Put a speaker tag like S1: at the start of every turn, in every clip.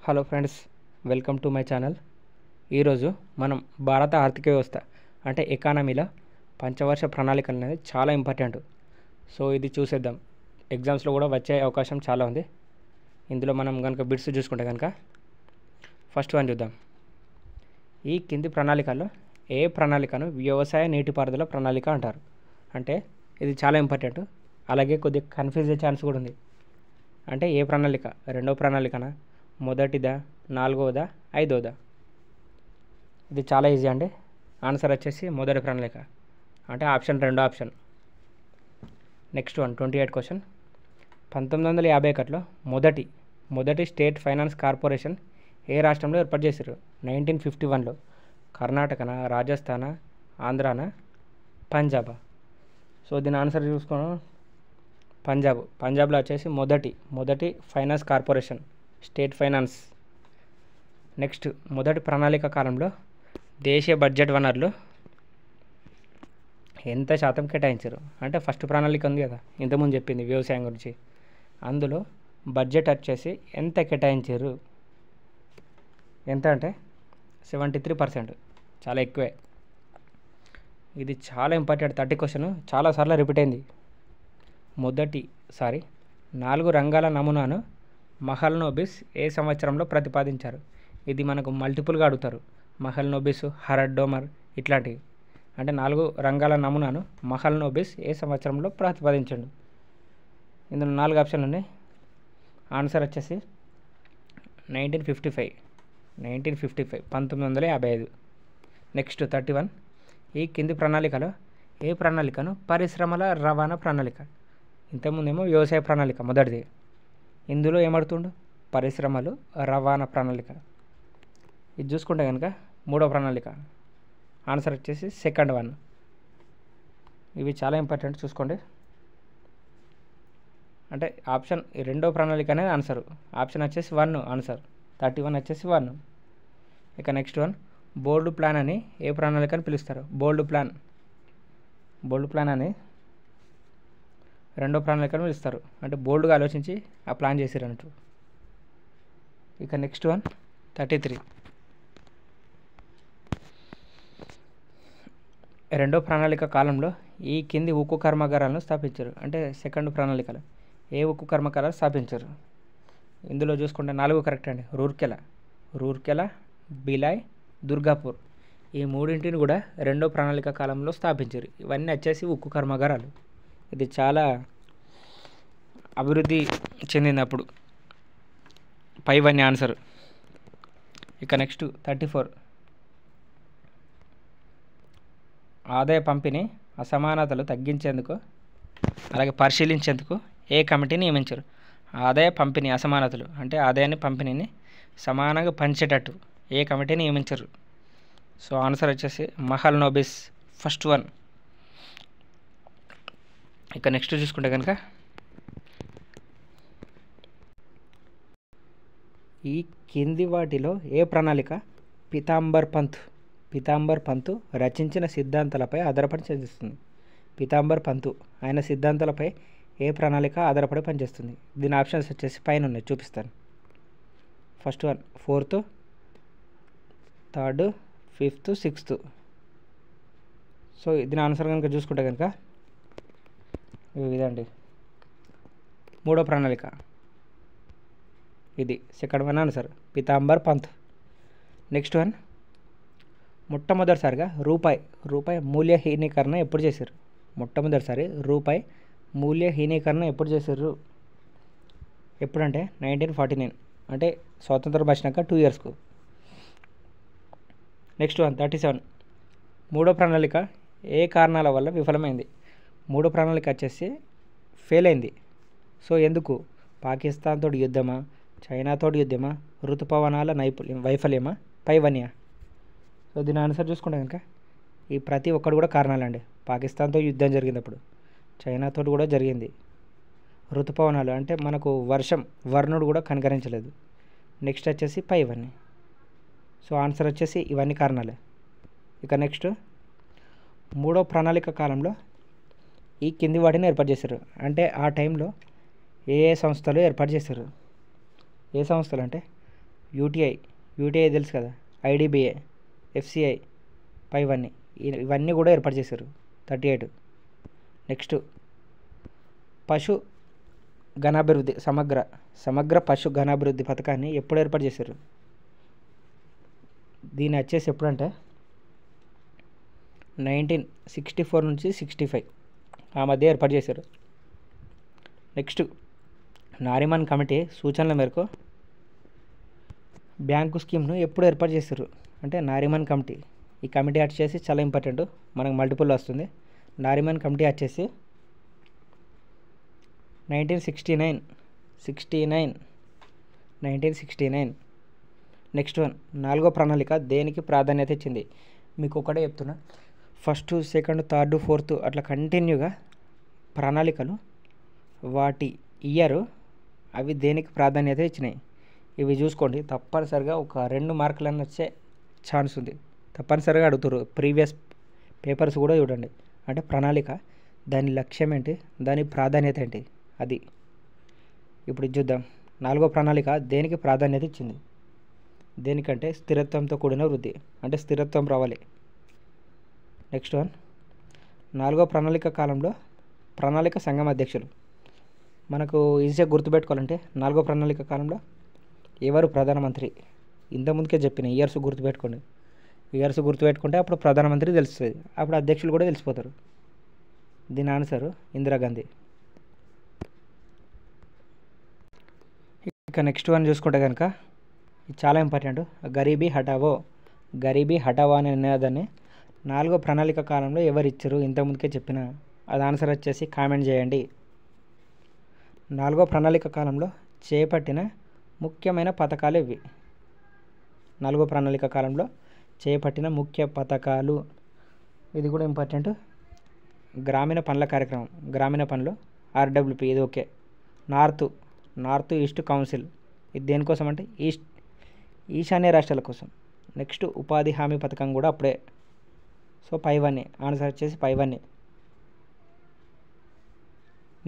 S1: Hello friends, welcome to my channel. ఈరోజు మనం భారత ఆర్థిక వ్యవస్థ అంటే ఎకానమీలో పంచవర్ష ప్రణాళికలు అనేది చాలా ఇంపార్టెంట్. సో ఇది చూసేద్దాం. ఎగ్జామ్స్లో కూడా వచ్చే అవకాశం చాలా ఉంది. ఇందులో మనం కనుక బిట్స్ చూసుకుంటే కనుక ఫస్ట్ వన్ చూద్దాం. ఈ కింది ప్రణాళికల్లో ఏ ప్రణాళికను వ్యవసాయ నీటిపారుదల ప్రణాళిక అంటారు? అంటే ఇది చాలా ఇంపార్టెంట్. అలాగే కొద్దిగా కన్ఫ్యూజ్ అయ్యే ఛాన్స్ కూడా ఉంది. అంటే ఏ ప్రణాళిక? రెండో ప్రణాళికనా, మొదటిదా, నాలుగవదా, ఐదవదా? ఇది చాలా ఈజీ అండి. ఆన్సర్ వచ్చేసి మొదటి ప్రణాళిక, అంటే ఆప్షన్ రెండో ఆప్షన్. Next one 28 question. 1951లో మొదటి స్టేట్ ఫైనాన్స్ కార్పొరేషన్ ఏ రాష్ట్రంలో ఏర్పాటు చేశారు? 1951లో కర్ణాటకనా, రాజస్థానా, ఆంధ్రానా, పంజాబా? సో దీని ఆన్సర్ చూసుకున్నాం, పంజాబ్లో వచ్చేసి మొదటి finance corporation, state finance. Next, మొదటి ప్రణాళిక కాలంలో దేశీయ బడ్జెట్ వనరులు ఎంత శాతం కేటాయించారు? అంటే ఫస్ట్ ప్రణాళిక ఉంది కదా, ఇంతకుముందు చెప్పింది వ్యవసాయం గురించి, అందులో బడ్జెట్ వచ్చేసి ఎంత కేటాయించారు? ఎంత అంటే 73%, చాలా ఎక్కువే. ఇది చాలా ఇంపార్టెంట్ 30 క్వశ్చన్, చాలాసార్లు రిపీట్ అయింది. 4 రంగాల నమూనాను మహల్నోబిస్ ఏ సంవత్సరంలో ప్రతిపాదించారు? ఇది మనకు మల్టిపుల్గా అడుగుతారు. మహల్నోబిస్, హరడ్ డోమర్ ఇట్లాంటివి. అంటే 4 రంగాల నమూనాను మహల్నోబిస్ ఏ సంవత్సరంలో ప్రతిపాదించాడు? ఇందులో 4 ఆప్షన్లు ఉన్నాయి. ఆన్సర్ వచ్చేసి 1955, 1955. నెక్స్ట్ 31. ఈ కింది ప్రణాళికలో ఏ ప్రణాళికను పరిశ్రమల రవాణా ప్రణాళిక? ఇంతకుముందేమో వ్యవసాయ ప్రణాళిక మొదటిది, ఇందులో ఏమడుతుండు? పరిశ్రమలు రవాణా ప్రణాళిక. ఇది చూసుకుంటే కనుక మూడో ప్రణాళిక. ఆన్సర్ వచ్చేసి సెకండ్ వన్. ఇవి చాలా ఇంపార్టెంట్, చూసుకోండి. అంటే ఆప్షన్ రెండో ప్రణాళిక అనేది ఆన్సర్. ఆప్షన్ వచ్చేసి 1 ఆన్సర్. 31 వచ్చేసి 1. ఇక నెక్స్ట్ వన్, బోల్డ్ ప్లాన్ అని ఏ ప్రణాళికని పిలుస్తారు? బోల్డ్ ప్లాన్ అని రెండో ప్రణాళికను పిలుస్తారు. అంటే బోల్డ్గా ఆలోచించి ఆ ప్లాన్ చేసారు అన్నట్టు. ఇక నెక్స్ట్ వన్ 33. రెండో ప్రణాళిక కాలంలో ఈ కింది ఉక్కు కర్మాగారాలను స్థాపించారు? అంటే సెకండ్ ప్రణాళికలో ఏ ఉక్కు కర్మాగారాలు స్థాపించారు? ఇందులో చూసుకుంటే 4 కరెక్ట్ అండి. రూర్కెలా, బిలాయ్, దుర్గాపూర్, ఈ మూడింటిని కూడా రెండో ప్రణాళిక కాలంలో స్థాపించారు. ఇవన్నీ వచ్చేసి ఉక్కు కర్మాగారాలు. ఇది చాలా అభివృద్ధి చెందింది అప్పుడు. పైవన్నీ ఆన్సర్. ఇక నెక్స్ట్ 34. ఆదాయ పంపిణీ అసమానతలు తగ్గించేందుకు అలాగే పరిశీలించేందుకు ఏ కమిటీని నియమించారు? ఆదాయ పంపిణీ అసమానతలు అంటే ఆదాయాన్ని పంపిణీని సమానంగా పంచేటట్టు ఏ కమిటీని నియమించారు? సో ఆన్సర్ వచ్చేసి మహల్నోబిస్, ఫస్ట్ వన్. ఇక నెక్స్ట్ చూసుకుంటే కనుక ఈ కింది వాటిలో ఏ ప్రణాళిక పీతాంబర్ పంత్ రచించిన సిద్ధాంతాలపై ఆధారపడి పనిచేస్తుంది? పీతాంబర్ పంత్ ఆయన సిద్ధాంతాలపై ఏ ప్రణాళిక ఆధారపడి పనిచేస్తుంది? దీని ఆప్షన్స్ వచ్చేసి పైన ఉన్నాయి, చూపిస్తాను. First one 4th, 3rd, 5th, 6th. So దీని ఆన్సర్ కనుక చూసుకుంటే కనుక ఇదండి, మూడో ప్రణాళిక. ఇది second one answer, Pitambar Pant. Next one, మొట్టమొదటిసారిగా రూపాయి మూల్యహీనీకరణ ఎప్పుడు చేశారు? మొట్టమొదటిసారి రూపాయి మూల్యహీనీకరణ ఎప్పుడు చేశారు? ఎప్పుడంటే 1949, అంటే స్వాతంత్రం వచ్చినాక 2 ఇయర్స్కు. Next one 37. మూడో ప్రణాళిక ఏ కారణాల వల్ల విఫలమైంది? మూడో ప్రణాళిక వచ్చేసి ఫెయిల్ అయింది. సో ఎందుకు? పాకిస్తాన్ తోటి యుద్ధమా, చైనాతో యుద్ధమా, ఋతుపవనాల వైఫల్యమా, పైవన్యా? సో దీని ఆన్సర్ చూసుకుంటే కనుక ఈ ప్రతి ఒక్కటి కూడా కారణాలండి. పాకిస్తాన్తో యుద్ధం జరిగింది, అప్పుడు చైనాతో కూడా జరిగింది. ఋతుపవనాలు అంటే మనకు వర్ణుడు కూడా కనికరించలేదు. నెక్స్ట్ వచ్చేసి పైవన్నీ. సో ఆన్సర్ వచ్చేసి ఇవన్నీ కారణాలే. ఇక నెక్స్ట్, మూడో ప్రణాళిక కాలంలో ఈ కింది వాటిని ఏర్పాటు చేశారు? అంటే ఆ టైంలో ఏ సంస్థలు ఏర్పాటు చేశారు? ఏ సంస్థలు అంటే యూటీఐ తెలుసు కదా, ఐడిబిఐ, ఎఫ్సిఐ, పైవన్నీ ఇవన్నీ కూడా ఏర్పాటు చేశారు 38. నెక్స్ట్ పశు ఘనాభివృద్ధి సమగ్ర పశు ఘనాభివృద్ధి పథకాన్ని ఎప్పుడు ఏర్పాటు చేశారు? దీన్ని వచ్చేసి ఎప్పుడంటే 1964 నుంచి 65 ఆ మధ్య ఏర్పాటు చేశారు. నెక్స్ట్ నారిమన్ కమిటీ సూచనల మేరకు బ్యాంకు స్కీమ్ను ఎప్పుడు ఏర్పాటు చేశారు అంటే నారిమన్ కమిటీ. ఈ కమిటీ వచ్చేసి చాలా ఇంపార్టెంట్, మనకు మల్టిపుల్ వస్తుంది. నారిమన్ కమిటీ వచ్చేసి 1969. నెక్స్ట్ వన్, 4వ ప్రణాళిక దేనికి ప్రాధాన్యత ఇచ్చింది? మీకు ఒకటే చెప్తున్నా, ఫస్ట్, సెకండ్, థర్డ్, ఫోర్త్ అట్లా కంటిన్యూగా ప్రణాళికలు వాటి ఇయర్ అవి దేనికి ప్రాధాన్యత ఇచ్చినాయి ఇవి చూసుకోండి. తప్పనిసరిగా ఒక 2 మార్కులన్నీ వచ్చే ఛాన్స్ ఉంది. తప్పనిసరిగా అడుగుతారు. ప్రీవియస్ పేపర్స్ కూడా చూడండి. అంటే ప్రణాళిక దాని లక్ష్యం ఏంటి, దాని ప్రాధాన్యత ఏంటి, అది ఇప్పుడు చూద్దాం. 4వ ప్రణాళిక దేనికి ప్రాధాన్యత ఇచ్చింది? దేనికంటే స్థిరత్వంతో కూడిన వృద్ధి, అంటే స్థిరత్వం రావాలి. నెక్స్ట్ వన్, 4వ ప్రణాళిక కాలంలో ప్రణాళిక సంఘం అధ్యక్షులు. మనకు ఈజీగా గుర్తుపెట్టుకోవాలంటే 4వ ప్రణాళిక కాలంలో ఎవరు ప్రధానమంత్రి? ఇంతకుముందుకే చెప్పిన ఇయర్స్ గుర్తుపెట్టుకోండి. ఇయర్స్ గుర్తుపెట్టుకుంటే అప్పుడు ప్రధానమంత్రి తెలుస్తుంది, అప్పుడు అధ్యక్షులు కూడా తెలిసిపోతారు. దీని ఆన్సరు ఇందిరాగాంధీ. ఇక నెక్స్ట్ వన్ చూసుకుంటే కనుక ఇది చాలా ఇంపార్టెంట్. గరీబీ హటావో అనే నినాదాన్ని 4వ ప్రణాళిక కాలంలో ఎవరు ఇచ్చారు? ఇంతకుముందుకే చెప్పిన, అది ఆన్సర్ వచ్చేసి కామెంట్ చేయండి. 4వ ప్రణాళిక కాలంలో చేపట్టిన ముఖ్యమైన పథకాలు ఇవి. 4వ ప్రణాళిక కాలంలో చేపట్టిన ముఖ్య పథకాలు, ఇది కూడా ఇంపార్టెంట్. గ్రామీణ పనుల కార్యక్రమం, గ్రామీణ పనులు ఆర్డబ్ల్యూపీ, ఇది ఓకే. నార్త్ ఈస్ట్ కౌన్సిల్, ఇది దేనికోసం అంటే ఈశాన్య రాష్ట్రాల కోసం. నెక్స్ట్ ఉపాధి హామీ పథకం కూడా అప్పుడే. సో పైవన్నీ ఆన్సర్ వచ్చేసి పైవన్నీ.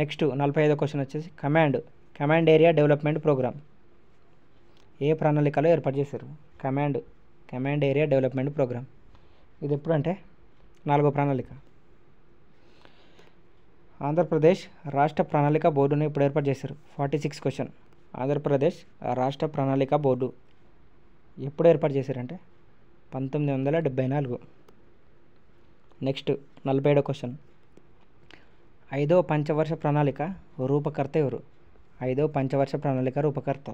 S1: నెక్స్ట్ 45వ క్వశ్చన్ వచ్చేసి కమాండ్ ఏరియా డెవలప్మెంట్ ప్రోగ్రామ్ ఏ ప్రణాళికలో ఏర్పాటు చేశారు? కమాండ్ ఏరియా డెవలప్మెంట్ ప్రోగ్రామ్ ఇది ఎప్పుడు అంటే 4వ ప్రణాళిక. ఆంధ్రప్రదేశ్ రాష్ట్ర ప్రణాళిక బోర్డును ఇప్పుడు ఏర్పాటు చేశారు. 46 క్వశ్చన్, ఆంధ్రప్రదేశ్ రాష్ట్ర ప్రణాళిక బోర్డు ఎప్పుడు ఏర్పాటు చేశారంటే 1974. నెక్స్ట్ 47వ క్వశ్చన్, 5వ పంచవర్ష ప్రణాళిక రూపకర్త ఎవరు? 5వ పంచవర్ష ప్రణాళిక రూపకర్త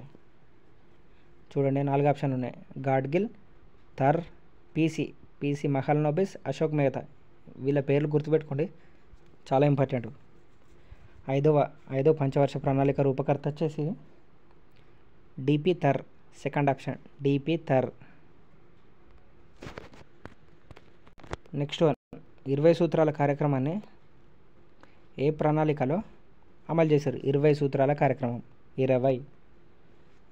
S1: చూడండి, 4 ఆప్షన్లు ఉన్నాయి. గాడ్గిల్, థర్, పీసీ మహల్నోబిస్, అశోక్ మెహతా. వీళ్ళ పేర్లు గుర్తుపెట్టుకోండి, చాలా ఇంపార్టెంట్. 5వ పంచవర్ష ప్రణాళిక రూపకర్త వచ్చేసి DP Dhar, second option DP Dhar. Next one, 20 సూత్రాల కార్యక్రమాన్ని ఏ ప్రణాళికలో అమలు చేశారు? 20 సూత్రాల కార్యక్రమం 20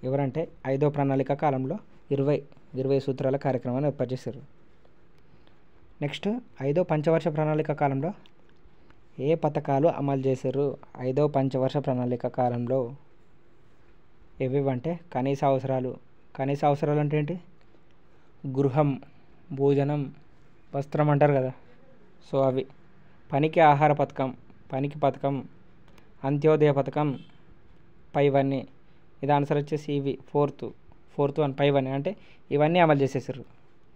S1: ఎవరంటే 5వ ప్రణాళిక కాలంలో 20 సూత్రాల కార్యక్రమాన్ని ఏర్పాటు చేశారు. నెక్స్ట్ 5వ పంచవర్ష ప్రణాళిక కాలంలో ఏ పథకాలు అమలు చేశారు? 5వ పంచవర్ష ప్రణాళిక కాలంలో ఏవేవంటే కనీస అవసరాలు అంటే ఏంటి? గృహం, భోజనం, వస్త్రం అంటారు కదా, సో అవి. పనికి ఆహార పథకం, అంత్యోదయ పథకం, పైవన్నీ. ఇది ఆన్సర్ వచ్చేసి ఇవి ఫోర్త్ వన్ పైవన్నీ. అంటే ఇవన్నీ అమలు చేసేసారు.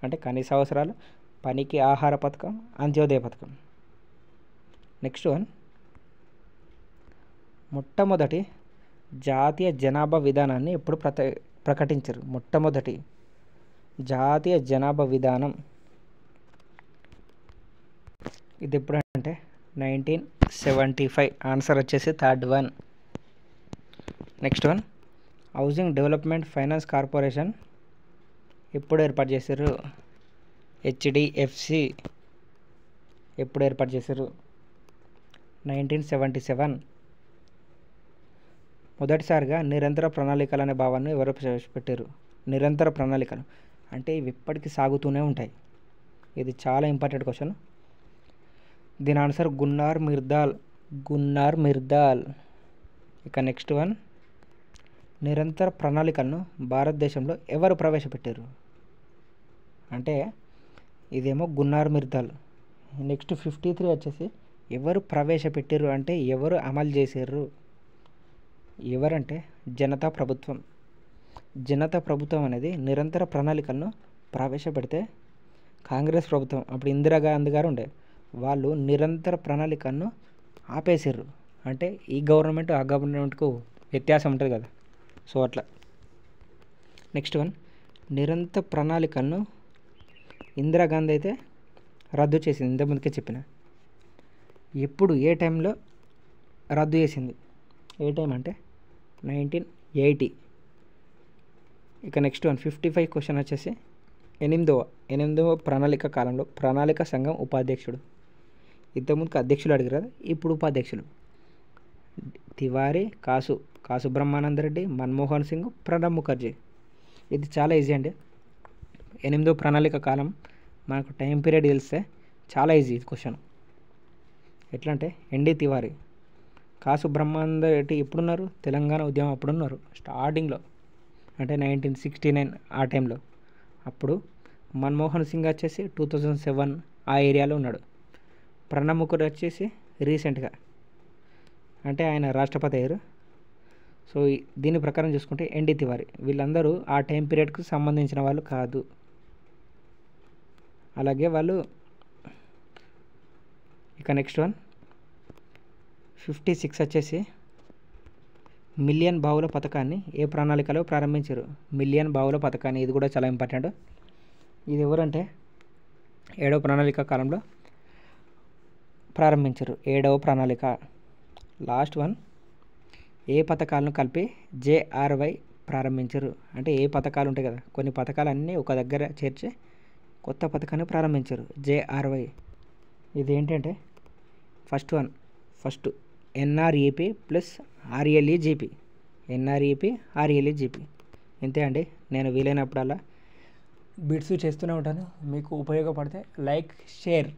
S1: అంటే కనీస అవసరాలు, పనికి ఆహార పథకం, అంత్యోదయ పథకం. నెక్స్ట్ వన్, మొట్టమొదటి జాతీయ జనాభా విధానాన్ని ఎప్పుడు ప్రకటించారు? మొట్టమొదటి జాతీయ జనాభా విధానం ఇది ఎప్పుడు అంటే 1975. ఆన్సర్ వచ్చేసి third one. Next one, housing development finance corporation ఎప్పుడు ఏర్పాటు చేశారు? హెచ్డిఎఫ్సి ఎప్పుడు ఏర్పాటు చేశారు? 1977. మొదటిసారిగా నిరంతర ప్రణాళికలు అనే భావాన్ని ఎవరు ప్రవేశపెట్టారు? నిరంతర ప్రణాళికలు అంటే ఇవి ఎప్పటికీ సాగుతూనే ఉంటాయి. ఇది చాలా ఇంపార్టెంట్ క్వశ్చన్. దీని ఆన్సర్ గున్నార్ మిర్దాల్. ఇక నెక్స్ట్ వన్, నిరంతర ప్రణాళికలను భారతదేశంలో ఎవరు ప్రవేశపెట్టారు అంటే ఇదేమో గున్నార్ మిర్దాల్. నెక్స్ట్ 53 వచ్చేసి ఎవరు ప్రవేశపెట్టారు అంటే ఎవరు అమలు చేశారు, ఎవరంటే జనతా ప్రభుత్వం. జనతా ప్రభుత్వం అనేది నిరంతర ప్రణాళికలను ప్రవేశపెడితే కాంగ్రెస్ ప్రభుత్వం అప్పుడు ఇందిరాగాంధీ గారు ఉండే, వాళ్ళు నిరంతర ప్రణాళికలను ఆపేసారు. అంటే ఈ గవర్నమెంట్ ఆ గవర్నమెంట్కు వ్యత్యాసం ఉంటుంది కదా, సో అట్లా. నెక్స్ట్ వన్, నిరంతర ప్రణాళికలను ఇందిరాగాంధీ అయితే రద్దు చేసింది, ఇంతకుముందుకే చెప్పిన. ఎప్పుడు ఏ టైంలో రద్దు చేసింది, ఏ టైం అంటే 1980. ఇక నెక్స్ట్ వన్ 55 క్వశ్చన్ వచ్చేసి ఎనిమిదవ ప్రణాళిక కాలంలో ప్రణాళిక సంఘం ఉపాధ్యక్షుడు. ఇంతకుముందుకు అధ్యక్షులు అడిగారు కదా, ఇప్పుడు ఉపాధ్యక్షులు. తివారీ, కాసు బ్రహ్మానందరెడ్డి, మన్మోహన్ సింగ్, ప్రణబ్ ముఖర్జీ. ఇది చాలా ఈజీ అండి. 8వ ప్రణాళిక కాలం మనకు టైం పీరియడ్ తెలిస్తే చాలా ఈజీ ఇది క్వశ్చన్. ఎట్లా అంటే ఎన్డి తివారీ, కాసు బ్రహ్మానందరెడ్డి ఎప్పుడున్నారు, తెలంగాణ ఉద్యమం అప్పుడున్నారు స్టార్టింగ్లో, అంటే 1969 ఆ టైంలో. అప్పుడు మన్మోహన్ సింగ్ వచ్చేసి 2007 ఆ ఏరియాలో ఉన్నాడు. ప్రణబ్ ముఖర్జీ వచ్చేసి రీసెంట్గా, అంటే ఆయన రాష్ట్రపతి అయ్యారు. సో దీని ప్రకారం చూసుకుంటే ఎన్డి తివారీ, వీళ్ళందరూ ఆ టైం పీరియడ్కు సంబంధించిన వాళ్ళు కాదు. అలాగే వాళ్ళు ఇక నెక్స్ట్ వన్ 56 వచ్చేసి మిలియన్ బావుల పథకాన్ని ఏ ప్రణాళికలో ప్రారంభించారు. మిలియన్ బావుల పథకాన్ని, ఇది కూడా చాలా ఇంపార్టెంట్. ఇది ఎవరంటే 7వ ప్రణాళిక కాలంలో ప్రారంభించారు, 7వ ప్రణాళిక. లాస్ట్ వన్, ఏ పథకాలను కలిపి జేఆర్వై ప్రారంభించారు. అంటే ఏ పథకాలు ఉంటాయి కదా, కొన్ని పథకాలన్నీ ఒక దగ్గర చేర్చి కొత్త పథకాన్ని ప్రారంభించారు, జేఆర్వై. ఇది ఏంటంటే ఫస్ట్ ఎన్ఆర్ఈపీ ప్లస్ ఆర్ఎల్ఈజీపీ, ఎన్ఆర్ఈపీ ఆర్ఎల్ఈజీపీ. ఇంతే అండి. నేను వీలైనప్పుడల్లా బిట్స్ చేస్తూనే ఉంటాను, మీకు ఉపయోగపడితే లైక్, షేర్.